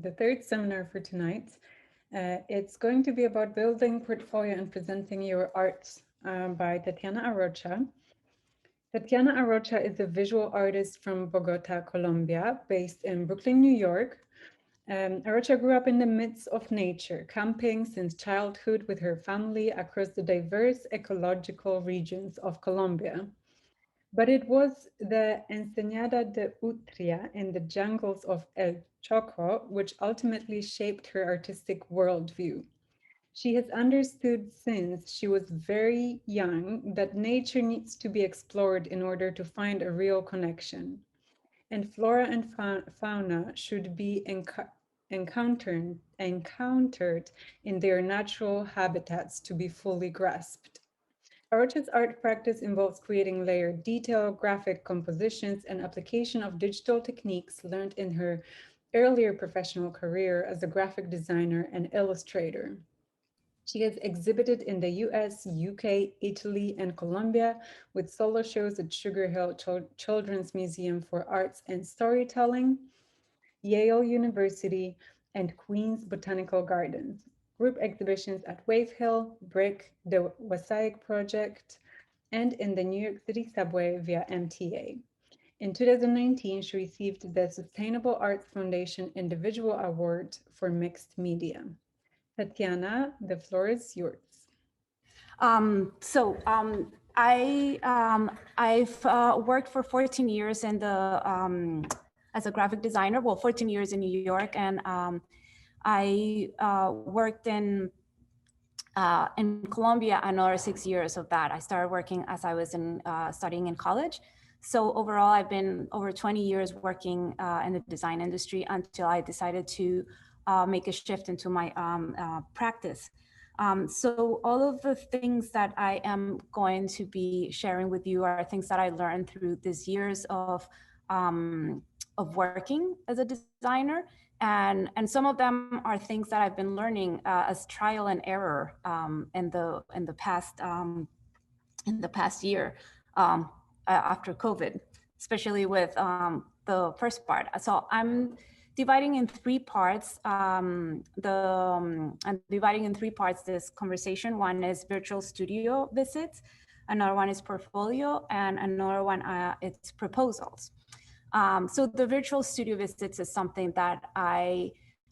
the third seminar for tonight. It's going to be about building portfolio and presenting your art by Tatiana Arocha. Tatiana Arocha is a visual artist from Bogota, Colombia, based in Brooklyn, New York. Arocha grew up in the midst of nature, camping since childhood with her family across the diverse ecological regions of Colombia. But it was the Ensenada de Utria in the jungles of El Choco which ultimately shaped her artistic worldview. She has understood since she was very young that nature needs to be explored in order to find a real connection. And flora and fauna should be encountered in their natural habitats to be fully grasped. Arocha's art practice involves creating layered detail, graphic compositions, and application of digital techniques learned in her earlier professional career as a graphic designer and illustrator. She has exhibited in the US, UK, Italy, and Colombia with solo shows at Sugar Hill Children's Museum for Arts and Storytelling, Yale University, and Queens Botanical Gardens. Group exhibitions at Wave Hill, Brick, the Wasaic Project, and in the New York City subway via MTA. In 2019, she received the Sustainable Arts Foundation Individual Award for Mixed Media. Tatiana, the floor is yours. I've worked for 14 years in the as a graphic designer. Well, 14 years in New York, and I worked in Colombia another 6 years of that. I started working as I was studying in college. So overall, I've been over 20 years working in the design industry until I decided to make a shift into my practice. So all of the things that I am going to be sharing with you are things that I learned through these years of working as a designer. And some of them are things that I've been learning as trial and error in the past year after COVID, especially with the first part. So I'm dividing in three parts. I'm dividing in three parts this conversation. One is virtual studio visits, another one is portfolio, and another one it's proposals. So the virtual studio visits is something that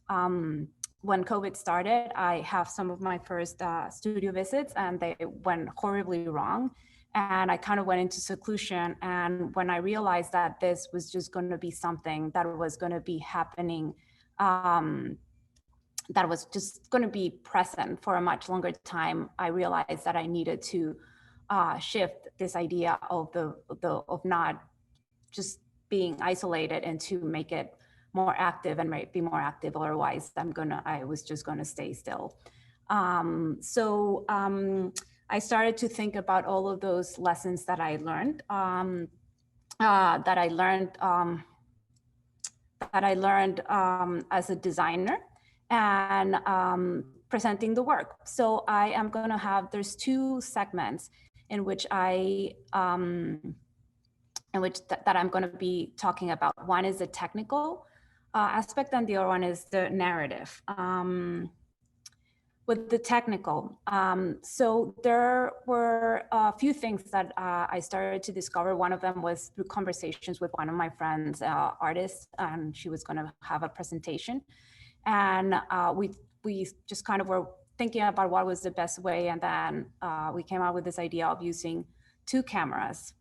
when COVID started, I have some of my first studio visits, and they went horribly wrong. And I kind of went into seclusion. And when I realized that this was just going to be something that was going to be happening, that was just going to be present for a much longer time, I realized that I needed to shift this idea of not just being isolated and to make it more active and be more active. Otherwise, I was just going to stay still. I started to think about all of those lessons that I learned, as a designer and presenting the work. So I am going to there's two segments in which that I'm going to be talking about. One is the technical aspect, and the other one is the narrative. With the technical, so there were a few things that I started to discover. One of them was through conversations with one of my friends, artists, and she was going to have a presentation, and we just kind of were thinking about what was the best way, and then we came out with this idea of using two cameras,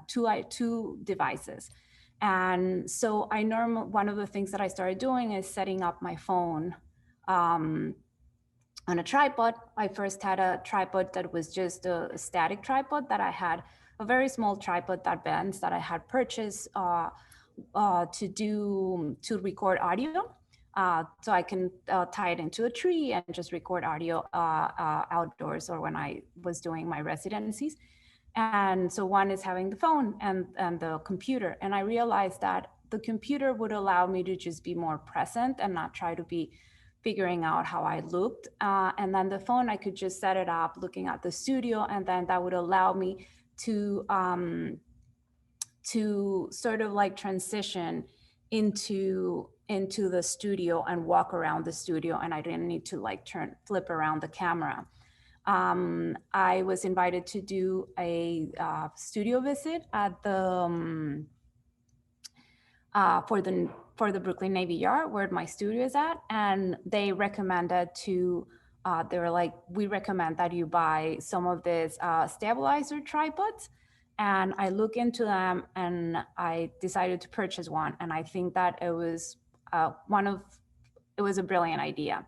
two devices. And so one of the things that I started doing is setting up my phone on a tripod. I first had a tripod that was just a static tripod that I had, a very small tripod that bends that I had purchased to record audio. So I can tie it into a tree and just record audio outdoors or when I was doing my residencies. And so one is having the phone and the computer. And I realized that the computer would allow me to just be more present and not try to be figuring out how I looked. And then the phone, I could just set it up looking at the studio, and then that would allow me to sort of like transition into into the studio and walk around the studio, and I didn't need to like flip around the camera. I was invited to do a studio visit at the for the Brooklyn Navy Yard where my studio is at, and they recommended to. They were like, we recommend that you buy some of these stabilizer tripods. And I look into them and I decided to purchase one. And I think that it was it was a brilliant idea.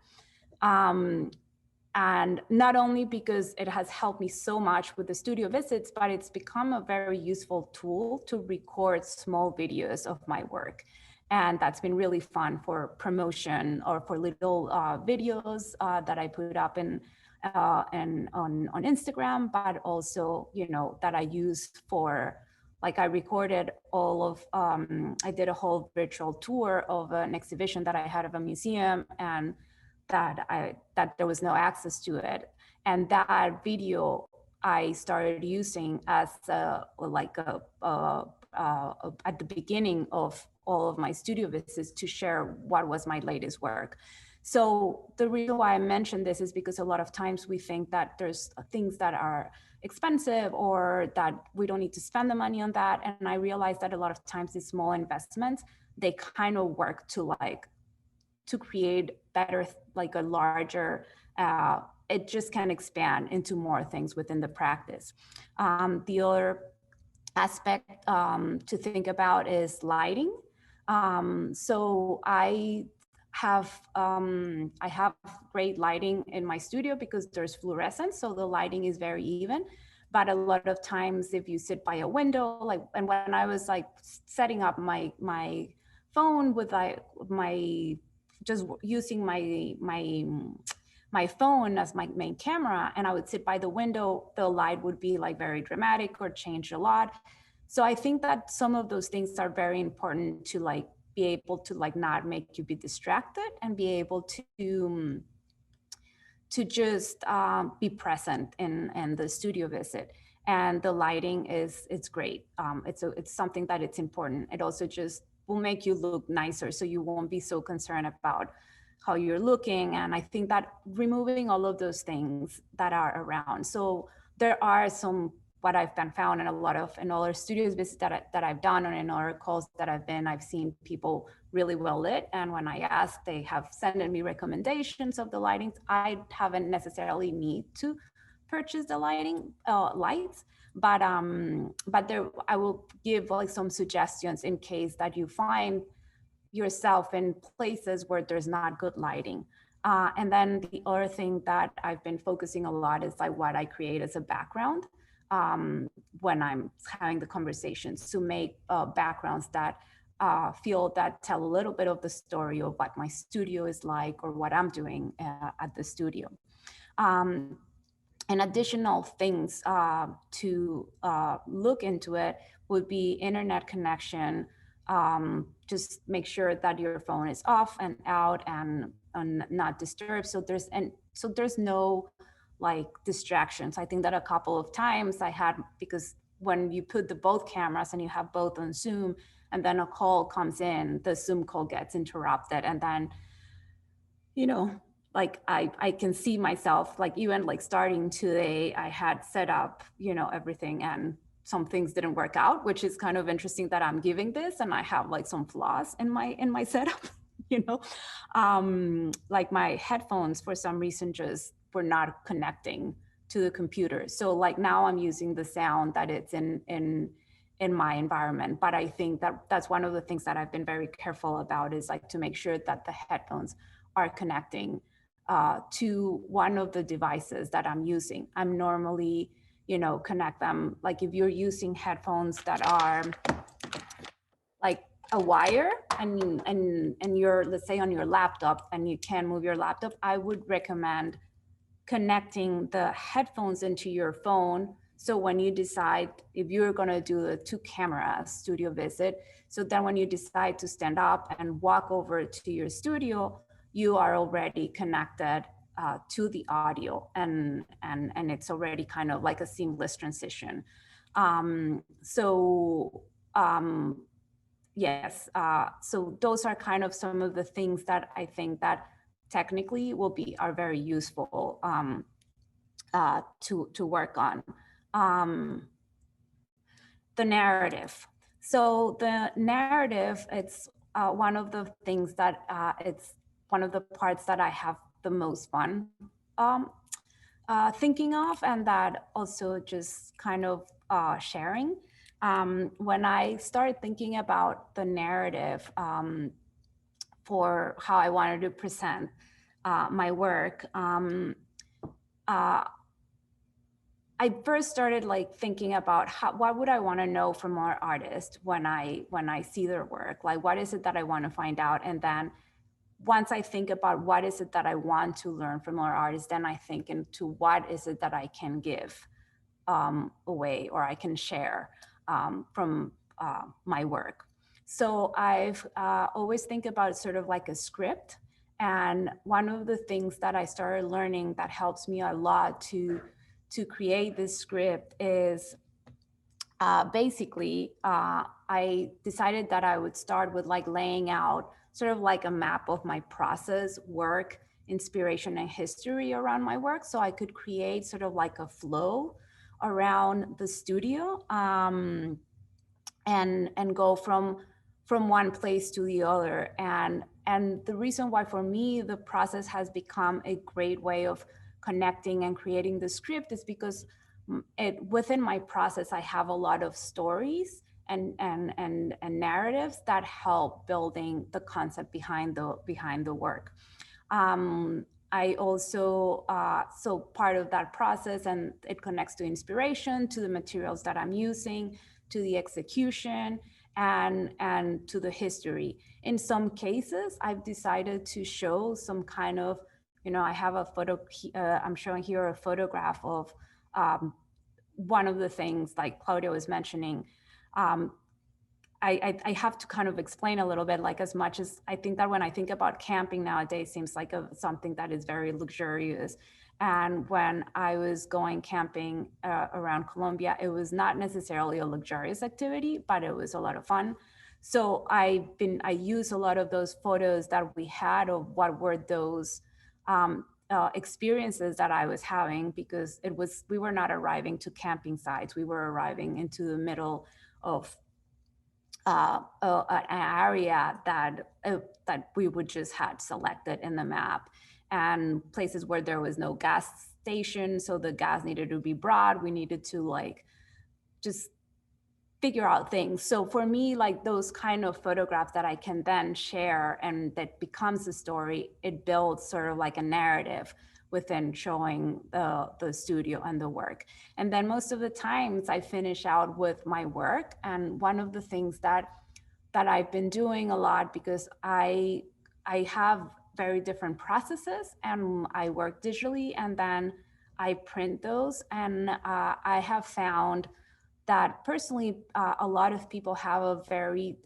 And not only because it has helped me so much with the studio visits, but it's become a very useful tool to record small videos of my work. And that's been really fun for promotion or for little videos that I put up on Instagram, but also, you know, that I use for, like I recorded all of, I did a whole virtual tour of an exhibition that I had of a museum, and that there was no access to it. And that video I started using as at the beginning of all of my studio visits to share what was my latest work. So the reason why I mentioned this is because a lot of times we think that there's things that are expensive or that we don't need to spend the money on that. And I realized that a lot of times these small investments, they kind of work to create better, like a larger, it just can expand into more things within the practice. The other aspect to think about is lighting. So I have great lighting in my studio because there's fluorescence, so the lighting is very even. But a lot of times, if you sit by a window, like, and when I was like setting up my phone with my just using my phone as my main camera, and I would sit by the window, the light would be like very dramatic or change a lot. So I think that some of those things are very important to like be able to like not make you be distracted and be able to just be present in the studio visit. And the lighting it's great. It's something that it's important. It also just will make you look nicer, so you won't be so concerned about how you're looking. And I think that removing all of those things that are around. So there are some, what I've been found in other studios visits that I've done, or in other calls that I've been, I've seen people really well lit. And when I ask, they have sent me recommendations of the lightings. I haven't necessarily need to purchase the lights, but there, I will give like some suggestions in case that you find yourself in places where there's not good lighting. And then the other thing that I've been focusing a lot is like what I create as a background when I'm having the conversations, to make backgrounds that that tell a little bit of the story of what my studio is like or what I'm doing at the studio. And additional things to look into it would be internet connection. Just make sure that your phone is off and out and not disturbed. So there's no like distractions. I think that a couple of times I had, because when you put both cameras and you have both on Zoom, and then a call comes in, the Zoom call gets interrupted, and then, you know, like I can see myself, like even like starting today, I had set up, you know, everything, and some things didn't work out, which is kind of interesting that I'm giving this and I have like some flaws in my setup, you know, like my headphones for some reason just were not connecting to the computer. So like now I'm using the sound that it's in my environment. But I think that that's one of the things that I've been very careful about, is like to make sure that the headphones are connecting to one of the devices that I'm using. I'm normally, you know, connect them. Like if you're using headphones that are like a wire and you're, let's say, on your laptop and you can't move your laptop, I would recommend connecting the headphones into your phone. So when you decide if you're going to do a 2-camera studio visit, so then when you decide to stand up and walk over to your studio, you are already connected to the audio, and it's already kind of like a seamless transition. yes, so those are kind of some of the things that I think that technically are very useful to work on. Um, the narrative. So the narrative, it's one of the things that it's one of the parts that I have the most fun thinking of, and that also just kind of sharing. When I started thinking about the narrative for how I wanted to present my work, I first started like thinking about what would I want to know from our artist when I see their work, like what is it that I want to find out, and then once I think about what is it that I want to learn from our artists, then I think into what is it that I can give away or I can share from my work. So I've always think about sort of like a script. And one of the things that I started learning that helps me a lot to create this script is basically I decided that I would start with like laying out sort of like a map of my process, work, inspiration, and history around my work, so I could create sort of like a flow around the studio and go from one place to the other. And the reason why for me the process has become a great way of connecting and creating the script is because within my process I have a lot of stories and narratives that help building the concept behind the work. I also so part of that process, and it connects to inspiration, to the materials that I'm using, to the execution, and to the history. In some cases I've decided to show some kind of, I have a photo, I'm showing here a photograph of one of the things like Claudia was mentioning. I have to kind of explain a little bit, like as much as I think that when I think about camping nowadays seems like something that is very luxurious. And when I was going camping around Colombia, it was not necessarily a luxurious activity, but it was a lot of fun. So I use a lot of those photos that we had of what were those experiences that I was having, because we were not arriving to camping sites. We were arriving into the middle of an area that we would just had selected in the map, and places where there was no gas station, so the gas needed to be brought. We needed to like just figure out things. So for me, like those kind of photographs that I can then share and that becomes a story, it builds sort of like a narrative within showing the studio and the work. And then most of the times I finish out with my work. And one of the things that I've been doing a lot, because I have very different processes, and I work digitally and then I print those. And I have found that personally, a lot of people have a very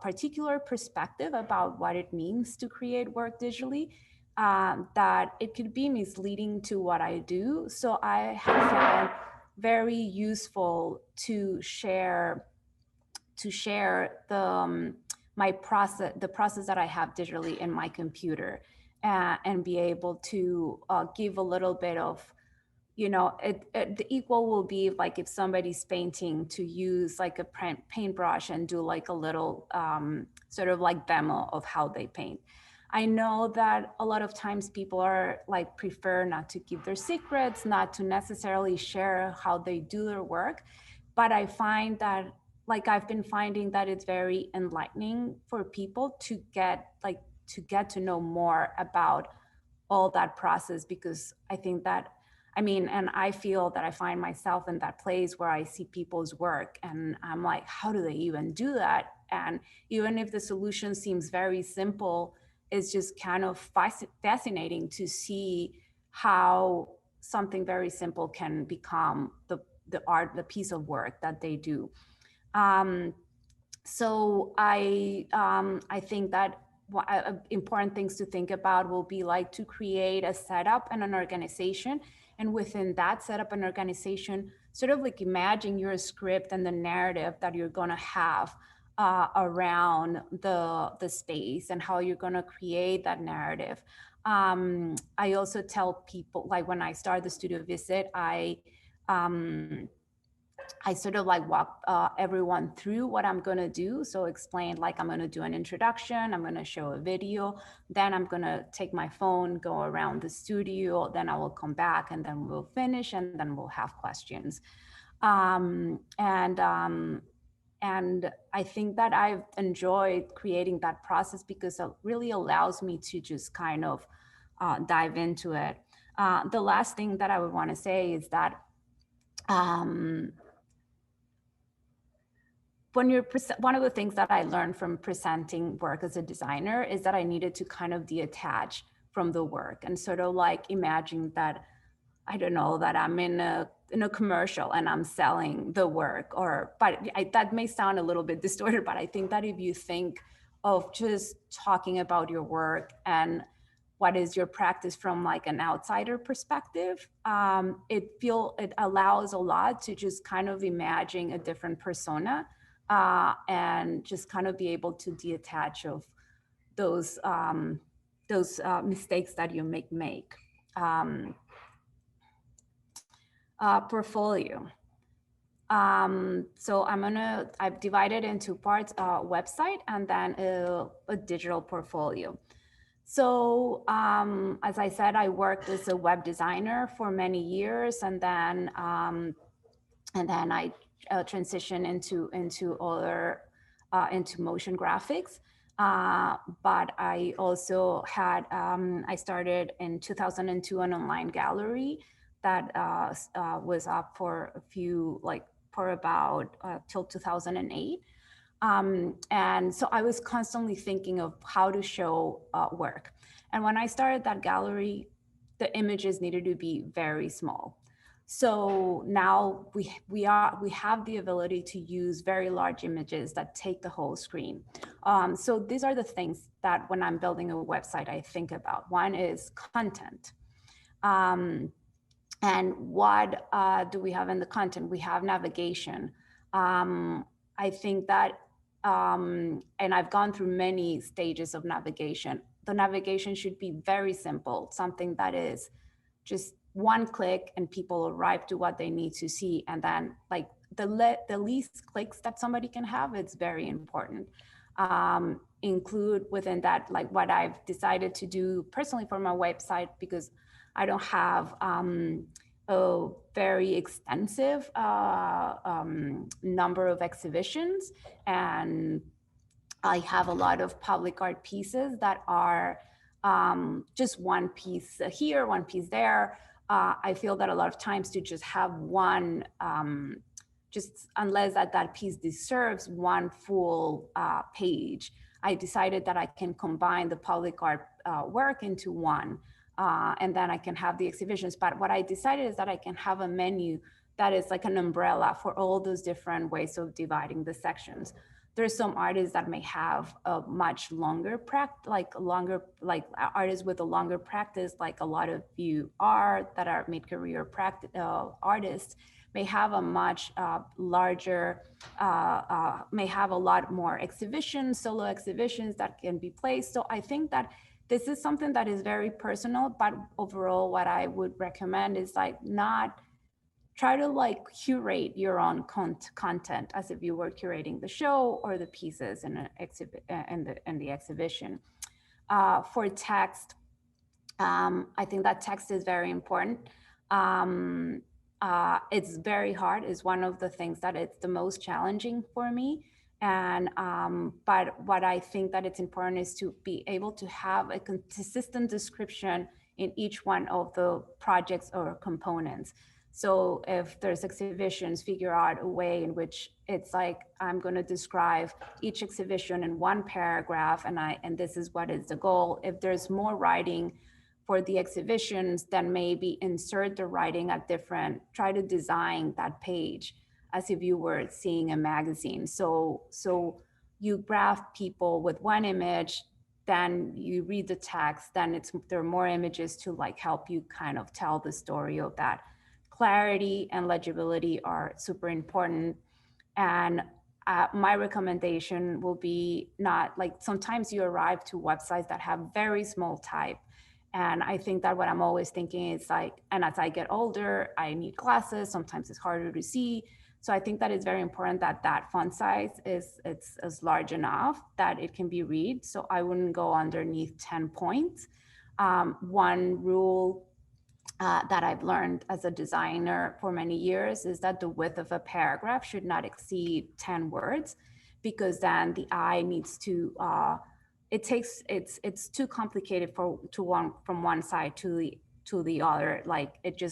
particular perspective about what it means to create work digitally, that it could be misleading to what I do. So I have found very useful to share the the process that I have digitally in my computer, and be able to give a little bit of, the equal will be like if somebody's painting, to use like a paintbrush and do like a little sort of like demo of how they paint. I know that a lot of times people are like prefer not to keep their secrets, not to necessarily share how they do their work. But I find that, like I've been finding that it's very enlightening for people to get to know more about all that process, because I think that, and I feel that I find myself in that place where I see people's work and I'm like, how do they even do that? And even if the solution seems very simple, it's just kind of fascinating to see how something very simple can become the piece of work that they do. So I think that important things to think about will be like to create a setup and an organization. And within that setup and organization, sort of like imagine your script and the narrative that you're going to have around the space and how you're going to create that narrative. I also tell people, like when I start the studio visit, um, I sort of like walk everyone through what I'm going to do. So explain, like, I'm going to do an introduction, I'm going to show a video, then I'm going to take my phone, go around the studio, then I will come back, and then we'll finish, and then we'll have questions. Um, and um, and I think that I've enjoyed creating that process because it really allows me to just kind of dive into it. The last thing that I would want to say is that um, when you're one of the things that I learned from presenting work as a designer is that I needed to kind of detach from the work and sort of like imagine that, I don't know, that I'm in a commercial and I'm selling the work, or that may sound a little bit distorted, but I think that if you think of just talking about your work and what is your practice from like an outsider perspective, it allows a lot to just kind of imagine a different persona, and just kind of be able to detach of those mistakes that you make. Um, Portfolio. So I've divided into parts, website and then a digital portfolio. So as I said, I worked as a web designer for many years, and then I transitioned into other into motion graphics. But I also had I started in 2002 an online gallery that was up for a few, like for about till 2008. And so I was constantly thinking of how to show work. And when I started that gallery, the images needed to be very small. So now we have the ability to use very large images that take the whole screen. So these are the things that when I'm building a website, I think about. One is content. Um, and what do we have in the content? We have navigation. I think that, and I've gone through many stages of navigation. The navigation should be very simple, something that is just one click and people arrive to what they need to see. And then like the least clicks that somebody can have, it's very important. Include within that, like what I've decided to do personally for my website, because I don't have a very extensive number of exhibitions, and I have a lot of public art pieces that are just one piece here, one piece there. I feel that a lot of times to just have one, just unless that piece deserves one full page, I decided that I can combine the public art work into one. And then I can have the exhibitions. But what I decided is that I can have a menu that is like an umbrella for all those different ways of dividing the sections. There's some artists that may have a much longer practice, like artists with a longer practice, like a lot of you are that are mid-career practice artists, may have a much larger, may have a lot more exhibitions, solo exhibitions that can be placed. So I think that this is something that is very personal, but overall what I would recommend is like not try to like curate your own content as if you were curating the show or the pieces in the exhibition. For text, I think that text is very important. It's very hard. It's one of the things that it's the most challenging for me. And but what I think that it's important is to be able to have a consistent description in each one of the projects or components. So if there's exhibitions, figure out a way in which it's like, I'm going to describe each exhibition in one paragraph, and this is what is the goal. If there's more writing for the exhibitions, then maybe insert the writing at different, try to design that page as if you were seeing a magazine. So you graph people with one image, then you read the text, then there are more images to like help you kind of tell the story of that. Clarity and legibility are super important. And my recommendation will be not like, sometimes you arrive to websites that have very small type. And I think that what I'm always thinking is like, and as I get older, I need glasses. Sometimes it's harder to see. So I think that it's very important that that font size is large enough that it can be read. So I wouldn't go underneath 10 points. One rule that I've learned as a designer for many years is that the width of a paragraph should not exceed 10 words, because then the eye needs to, it's too complicated from one side to the other. Like it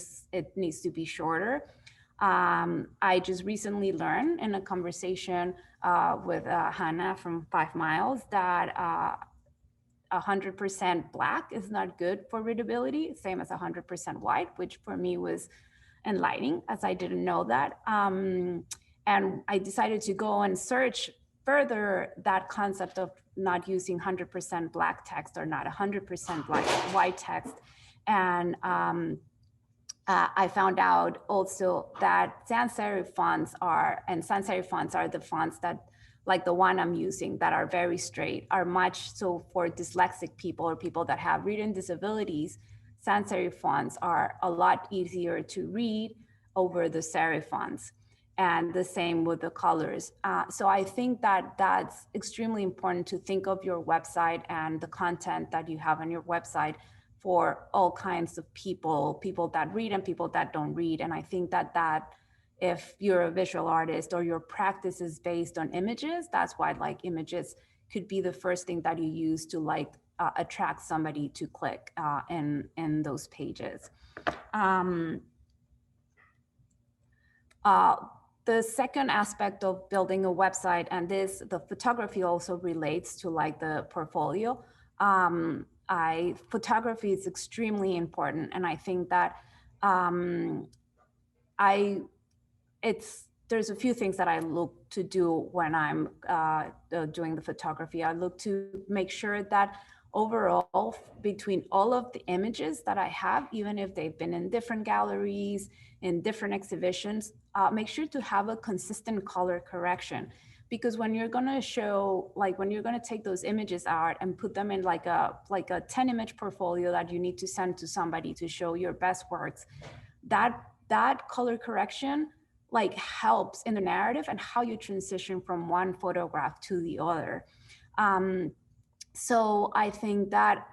needs to be shorter. I just recently learned in a conversation with Hannah from 5 Miles that 100% black is not good for readability, same as 100% white, which for me was enlightening, as I didn't know that. And I decided to go and search further that concept of not using 100% black text or not 100% black white text. And I found out also that sans serif fonts are the fonts that, like the one I'm using, that are very straight, are much so for dyslexic people or people that have reading disabilities. Sans serif fonts are a lot easier to read over the serif fonts, and the same with the colors. So I think that that's extremely important to think of your website and the content that you have on your website for all kinds of people that read and people that don't read. And I think that if you're a visual artist or your practice is based on images, that's why like images could be the first thing that you use to like attract somebody to click in those pages. The second aspect of building a website, and the photography also relates to like the portfolio. Photography is extremely important, and I think that there's a few things that I look to do when I'm doing the photography. I look to make sure that overall, between all of the images that I have, even if they've been in different galleries, in different exhibitions, make sure to have a consistent color correction. Because when you're gonna show, like when you're gonna take those images out and put them in like a 10 image portfolio that you need to send to somebody to show your best works, that color correction like helps in the narrative and how you transition from one photograph to the other. So I think that,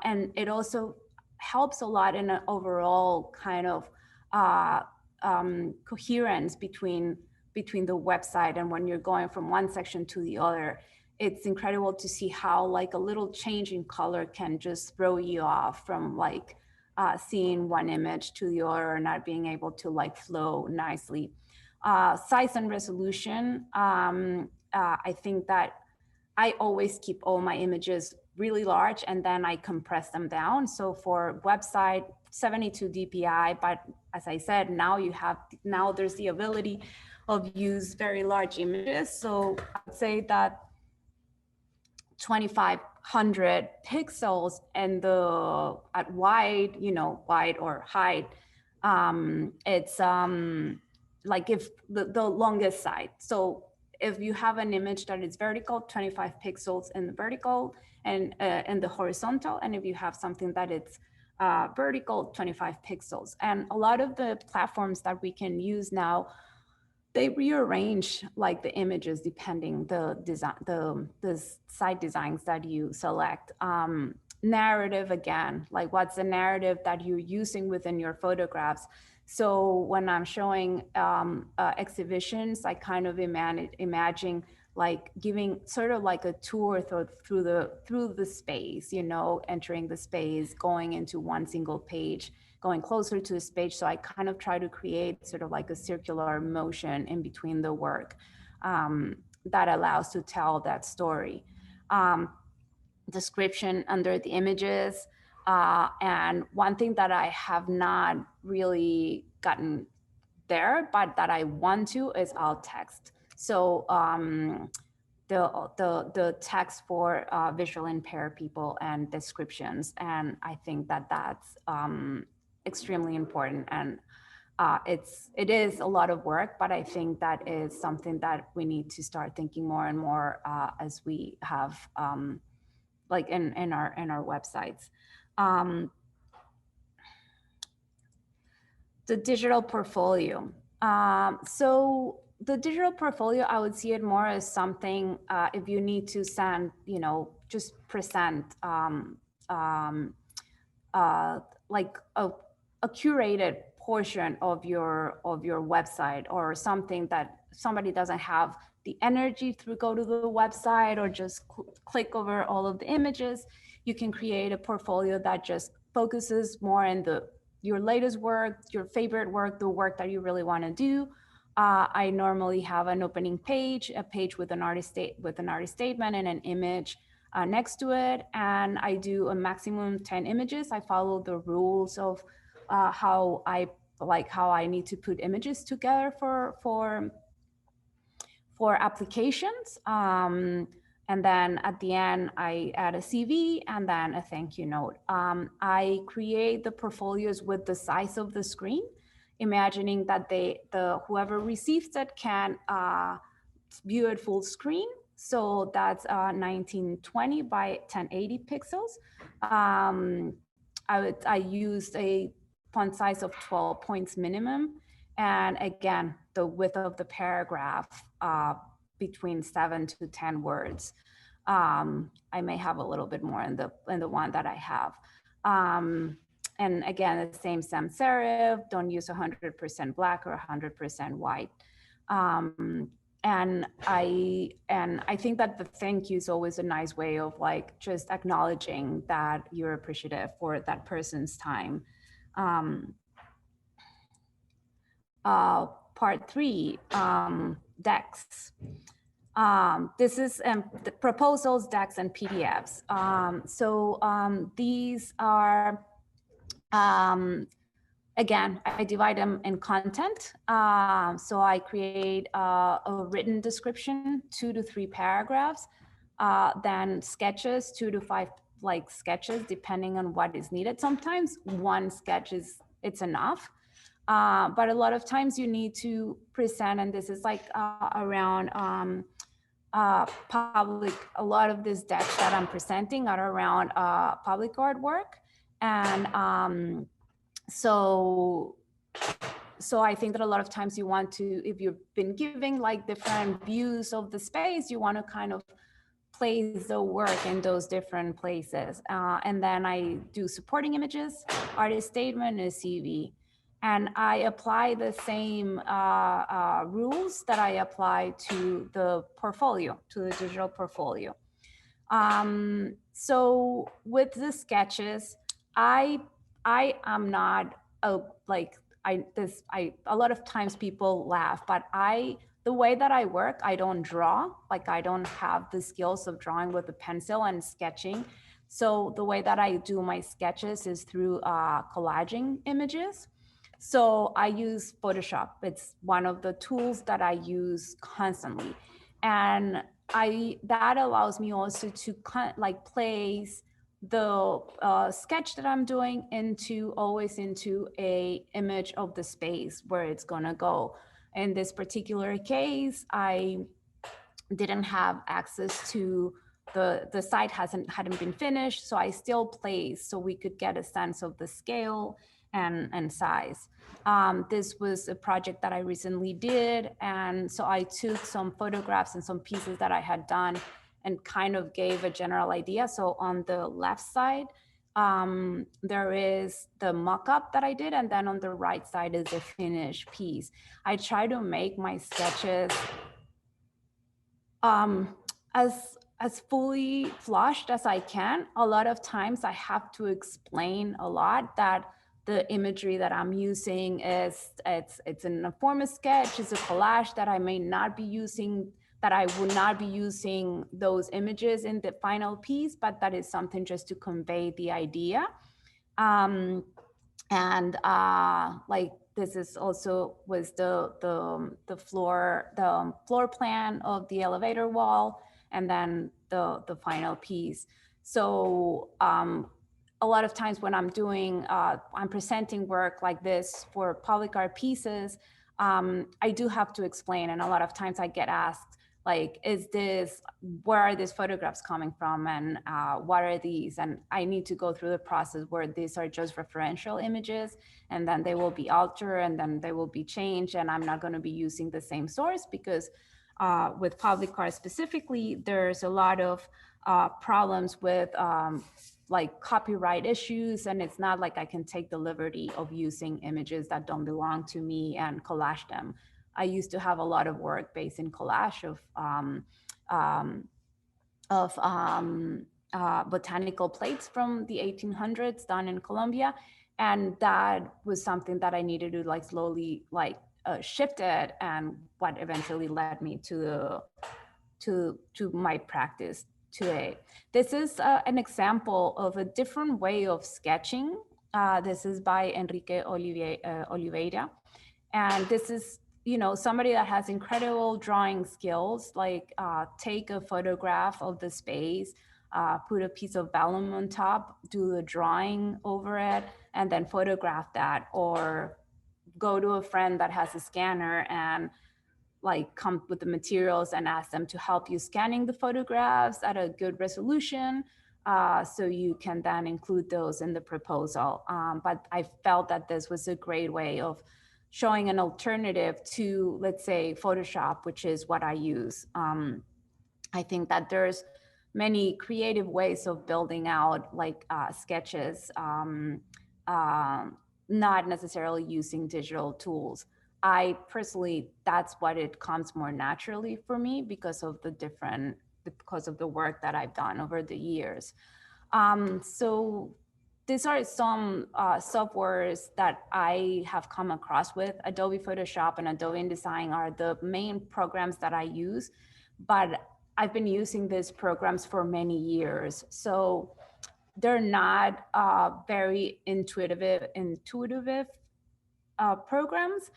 and it also helps a lot in an overall kind of coherence between the website. And when you're going from one section to the other, it's incredible to see how like a little change in color can just throw you off from like seeing one image to the other and not being able to like flow nicely. Size and resolution. I think that I always keep all my images really large and then I compress them down. So for website, 72 dpi, but as I said, now there's the ability of use very large images. So I'd say that 2500 pixels and at wide, wide or height, it's like if the longest side. So if you have an image that is vertical, 25 pixels in the vertical and in the horizontal, and if you have something that it's vertical, 25 pixels. And a lot of the platforms that we can use now, they rearrange like the images depending the design, the site designs that you select. Narrative again, like what's the narrative that you're using within your photographs? So when I'm showing exhibitions, I kind of imagine like giving sort of like a tour through the space, entering the space, going into one single page, going closer to the page. So I kind of try to create sort of like a circular motion in between the work that allows to tell that story. Description under the images. And one thing that I have not really gotten there, but that I want to, is alt text. So the text for visually impaired people and descriptions. And I think that that's extremely important. And it is a lot of work, but I think that is something that we need to start thinking more and more as we have like in our websites. Um, the digital portfolio. So the digital portfolio, I would see it more as something if you need to send, just present like a curated portion of your website, or something that somebody doesn't have the energy to go to the website or just click over all of the images. You can create a portfolio that just focuses more in your latest work, your favorite work, the work that you really want to do. I normally have an opening page, a page with an artist statement and an image next to it, and I do a maximum 10 images. I follow the rules of how I need to put images together for applications. And then at the end, I add a CV and then a thank you note. I create the portfolios with the size of the screen, imagining that whoever receives it can view it full screen. So that's 1920 by 1080 pixels. I used a font size of 12 points minimum. And again, the width of the paragraph between 7 to 10 words. I may have a little bit more in the one that I have. And again, the same sans serif, don't use 100% black or 100% white. And I think that the thank you is always a nice way of like just acknowledging that you're appreciative for that person's time. Part 3, decks. This is the proposals, decks, and PDFs. These are, again, I divide them in content. So I create a written description, 2 to 3 paragraphs, then sketches, 2 to 5 sketches, depending on what is needed. Sometimes one sketch it's enough. But a lot of times you need to present, and this is around public, a lot of these decks that I'm presenting are around public artwork. And so I think that a lot of times you want to, if you've been giving different views of the space, you want to kind of place the work in those different places. And then I do supporting images, artist statement, and CV. And I apply the same rules that I apply to the portfolio, to the digital portfolio. So with the sketches, I am not a lot of times people laugh, but the way that I work, I don't draw. I don't have the skills of drawing with a pencil and sketching. So the way that I do my sketches is through collaging images. So I use Photoshop. It's one of the tools that I use constantly. And that allows me also to place the sketch that I'm doing always into a image of the space where it's gonna go. In this particular case, I didn't have access to the site hadn't been finished, so I still placed so we could get a sense of the scale and size. This was a project that I recently did, and so I took some photographs and some pieces that I had done and kind of gave a general idea. So on the left side, there is the mock-up that I did, and then on the right side is the finished piece. I try to make my sketches as fully flushed as I can. A lot of times I have to explain a lot that the imagery that I'm using it's in a form of sketch, it's a collage that I may not be using, that I would not be using those images in the final piece, but that is something just to convey the idea. This is also was the floor plan of the elevator wall, and then the final piece. So a lot of times when I'm presenting work like this for public art pieces, I do have to explain. And a lot of times I get asked, like, where are these photographs coming from? And what are these? And I need to go through the process where these are just referential images, and then they will be altered, and then they will be changed. And I'm not going to be using the same source because with public art specifically, there's a lot of problems with like copyright issues, and it's not like I can take the liberty of using images that don't belong to me and collage them. I used to have a lot of work based in collage of botanical plates from the 1800s done in Colombia, and that was something that I needed to like slowly like shift it, and what eventually led me to my practice today. This is an example of a different way of sketching. This is by Enrique Oliveira. And this is, somebody that has incredible drawing skills, like take a photograph of the space, put a piece of vellum on top, do a drawing over it, and then photograph that, or go to a friend that has a scanner and like come with the materials and ask them to help you scanning the photographs at a good resolution, so you can then include those in the proposal. But I felt that this was a great way of showing an alternative to, let's say, Photoshop, which is what I use. I think that there's many creative ways of building out like sketches, not necessarily using digital tools. I personally, that's what it comes more naturally for me because of the work that I've done over the years. So these are some softwares that I have come across with. Adobe Photoshop and Adobe InDesign are the main programs that I use, but I've been using these programs for many years. So they're not very intuitive programs.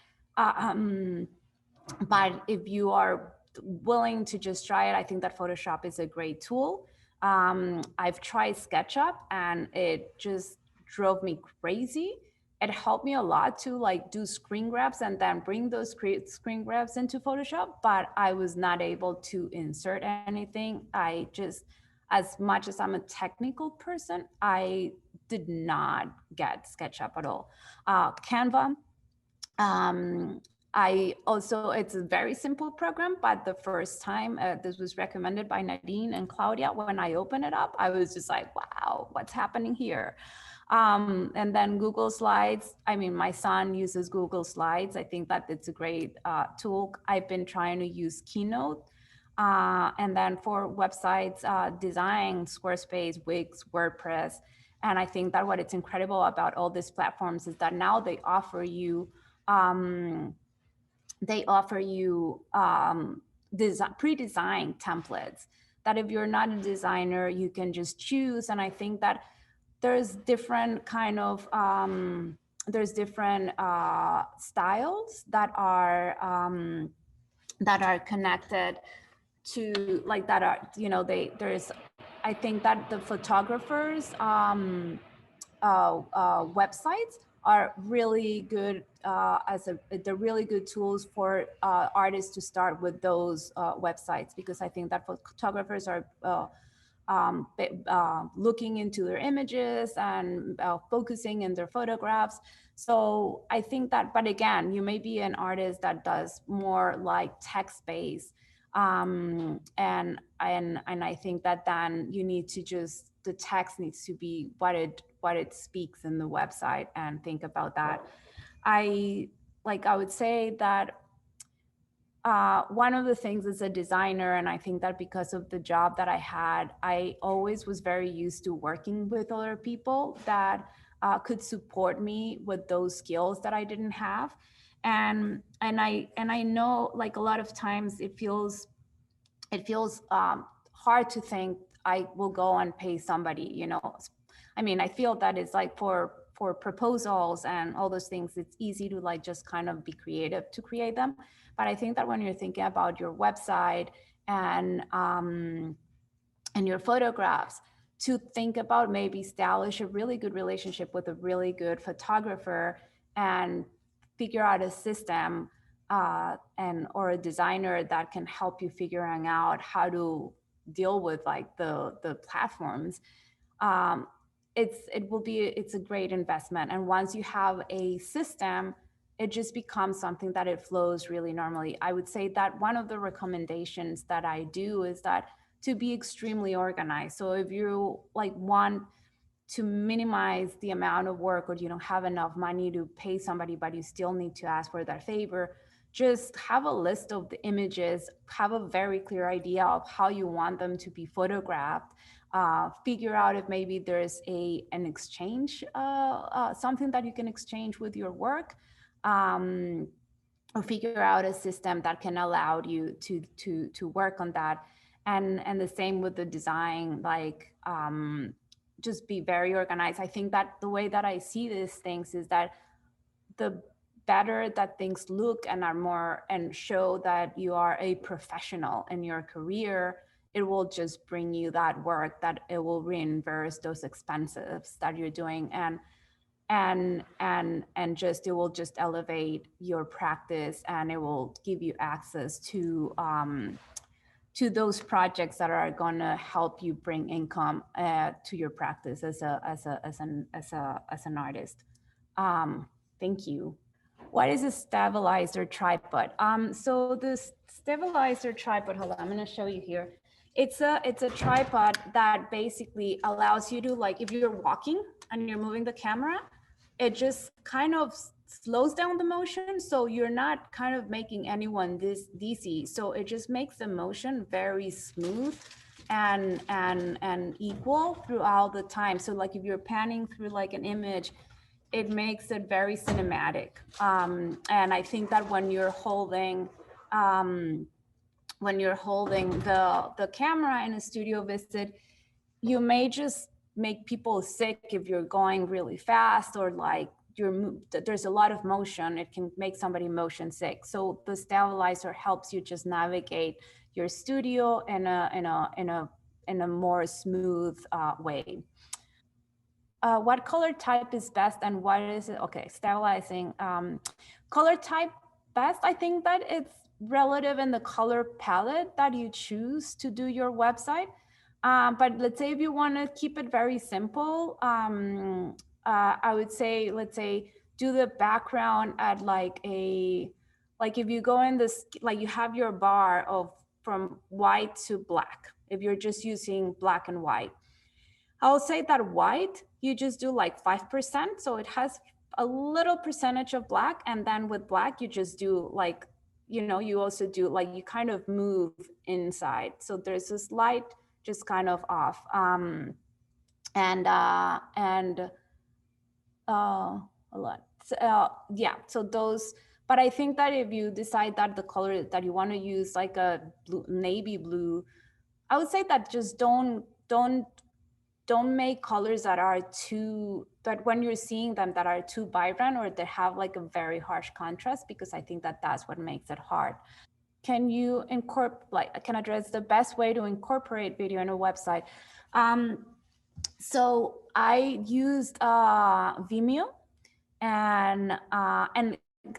But if you are willing to just try it, I think that Photoshop is a great tool. I've tried SketchUp and it just drove me crazy. It helped me a lot to like do screen grabs and then bring those screen grabs into Photoshop, but I was not able to insert anything. I just, as much as I'm a technical person, I did not get SketchUp at all. Canva, I also, it's a very simple program, but the first time this was recommended by Nadine and Claudia, when I opened it up, I was just like, wow, what's happening here? And then Google Slides. I mean, my son uses Google Slides. I think that it's a great tool. I've been trying to use Keynote. And then for websites, design, Squarespace, Wix, WordPress. And I think that what it's incredible about all these platforms is that now they offer you pre-designed templates that if you're not a designer, you can just choose. And I think that there's different kind of, styles that are connected to, like, that are, I think that the photographers websites are really good they're really good tools for artists to start with those websites, because I think that photographers are looking into their images and focusing in their photographs. So I think that, but again, you may be an artist that does more like text-based, and I think that then you need to just, the text needs to be what it speaks in the website, and think about that. I would say that one of the things as a designer, and I think that because of the job that I had, I always was very used to working with other people that could support me with those skills that I didn't have. And I know, like, a lot of times it feels hard to think I will go and pay somebody, I mean, I feel that it's like for proposals and all those things, it's easy to like just kind of be creative to create them. But I think that when you're thinking about your website and your photographs, to think about maybe establish a really good relationship with a really good photographer and figure out a system or a designer that can help you figuring out how to deal with like the platforms. um, it's a great investment. And once you have a system, it just becomes something that it flows really normally. I would say that one of the recommendations that I do is that to be extremely organized. So if you like want to minimize the amount of work, or you don't have enough money to pay somebody, but you still need to ask for that favor, just have a list of the images, have a very clear idea of how you want them to be photographed, figure out if maybe there's an exchange, something that you can exchange with your work, or figure out a system that can allow you to work on that. And the same with the design, like just be very organized. I think that the way that I see these things is that the better that things look and are more and show that you are a professional in your career, it will just bring you that work, that it will reimburse those expenses that you're doing. And just it will just elevate your practice, and it will give you access to those projects that are going to help you bring income to your practice as an artist. Thank you. What is a stabilizer tripod? So this stabilizer tripod, hold on, I'm going to show you here. It's a tripod that basically allows you to, like, if you're walking and you're moving the camera, it just kind of slows down the motion, so you're not kind of making anyone dizzy. So it just makes the motion very smooth and equal throughout the time. So like if you're panning through like an image, it makes it very cinematic. And I think that when you're holding the camera in a studio visit, you may just make people sick if you're going really fast, or like there's a lot of motion. It can make somebody motion sick. So the stabilizer helps you just navigate your studio in a more smooth way. What color type is best and what is it? Okay, stabilizing. Color type best, I think that it's relative in the color palette that you choose to do your website. But let's say if you want to keep it very simple, I would say, let's say, do the background at like if you go in this, like you have your bar of from white to black, if you're just using black and white. I'll say that white, you just do like 5%. So it has a little percentage of black. And then with black, you just do like, you also do like, you kind of move inside. So there's this light just kind of off. A lot. Yeah, so those, but I think that if you decide that the color that you want to use, like a blue, navy blue, I would say that just don't make colors that are too, that when you're seeing them that are too vibrant or that have like a very harsh contrast, because I think that that's what makes it hard. Can you can address the best way to incorporate video in a website? So I used Vimeo, and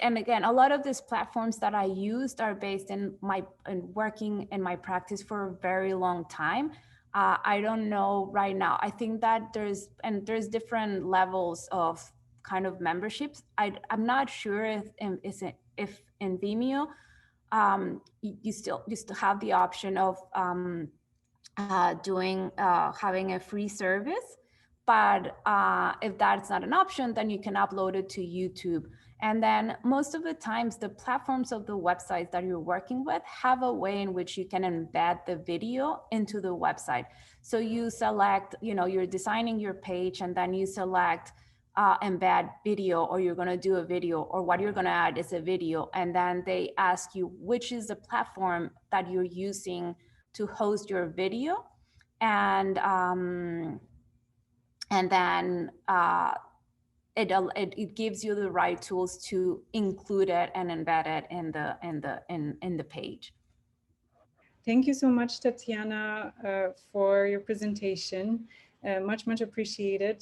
again, a lot of these platforms that I used are based in working in my practice for a very long time. I don't know right now. I think that there's different levels of kind of memberships. I'm not sure if in Vimeo you still have the option of having a free service. But if that's not an option, then you can upload it to YouTube. And then most of the times, the platforms of the websites that you're working with have a way in which you can embed the video into the website. So you select, you're designing your page, and then you select embed video, or you're going to do a video, or what you're going to add is a video. And then they ask you which is the platform that you're using to host your video. And then it gives you the right tools to include it and embed it in the page. Thank you so much, Tatiana, for your presentation. Much, much appreciated.